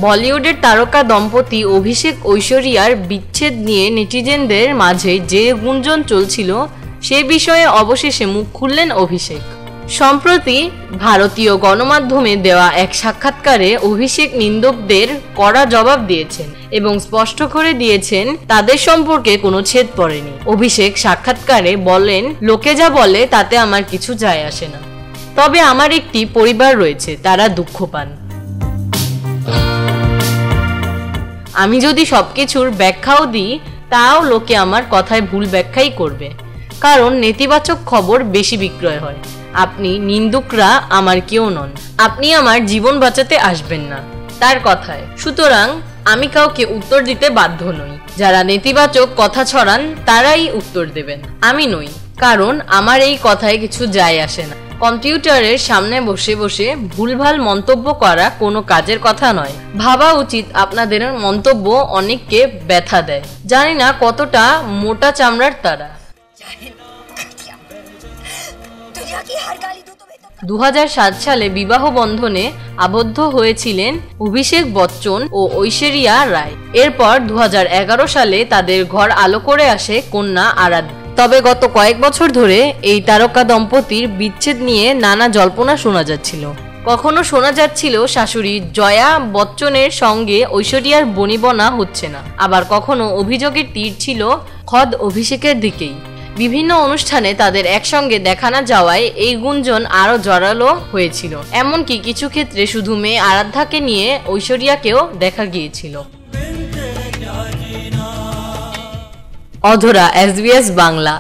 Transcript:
বলিউডের তারকা দম্পতি অভিষেক ঐশ্বরিয়ার বিচ্ছেদ নিয়ে নেটিজেনদের মাঝে যে গুঞ্জন চলছিল সে বিষয়ে অবশেষে মুখ খুললেন অভিষেক। সম্প্রতি ভারতীয় গণমাধ্যমে দেওয়া এক সাক্ষাৎকারে অভিষেক নিন্দুকদের কড়া জবাব দিয়েছেন এবং স্পষ্ট করে দিয়েছেন তাদের সম্পর্কে কোনো ছেদ পড়েনি। অভিষেক সাক্ষাৎকারে বলেন, লোকে যা বলে তাতে আমার কিছু যায় আসে না, তবে আমার একটি পরিবার রয়েছে, তারা দুঃখ পান। আমি যদি সবকিছুর ব্যাখ্যাও দিই তাও লোকে আমার কথায় ভুল ব্যাখ্যাই করবে, কারণ নেতিবাচক খবর বেশি বিক্রয় হয়। আপনি নিন্দুকরা আমার কেউ নন, আপনি আমার জীবন বাঁচাতে আসবেন না, তার কথায়। সুতরাং আমি কাউকে উত্তর দিতে বাধ্য নই। যারা নেতিবাচক কথা ছড়ান তারাই উত্তর দেবেন, আমি নই, কারণ আমার এই কথায় কিছু যায় আসে না। কম্পিউটারের সামনে বসে বসে ভুলভাল মন্তব্য করা কোনো কাজের কথা নয়। ভাবা উচিত আপনাদের মন্তব্য অনেককে ব্যথা দেয়। জানি না কতটা মোটা চামড়ার তারা। 2007 সালে বিবাহ বন্ধনে আবদ্ধ হয়েছিলেন অভিষেক বচ্চন ও ঐশ্বরিয়া রায়। এরপর 2011 সালে তাদের ঘর আলো করে আসে কন্যা আরাধ্যা। তবে গত কয়েক বছর ধরে এই তারকা দম্পতির বিচ্ছেদ নিয়ে নানা জল্পনা শোনা যাচ্ছিল। কখনো শোনা যাচ্ছিল শাশুড়ি জয়া বচ্চনের সঙ্গে ঐশ্বরিয়ার বনিবনা হচ্ছে না, আবার কখনো অভিযোগের তীর ছিল খোদ অভিষেকের দিকেই। বিভিন্ন অনুষ্ঠানে তাদের একসঙ্গে দেখা না যাওয়ায় এই গুঞ্জন আরো জোরালো হয়েছিল। এমনকি কিছু ক্ষেত্রে শুধু মেয়ে আরাধ্যাকে নিয়ে ঐশ্বরিয়াকেও দেখা গিয়েছিল। অধরা, SBS বাংলা।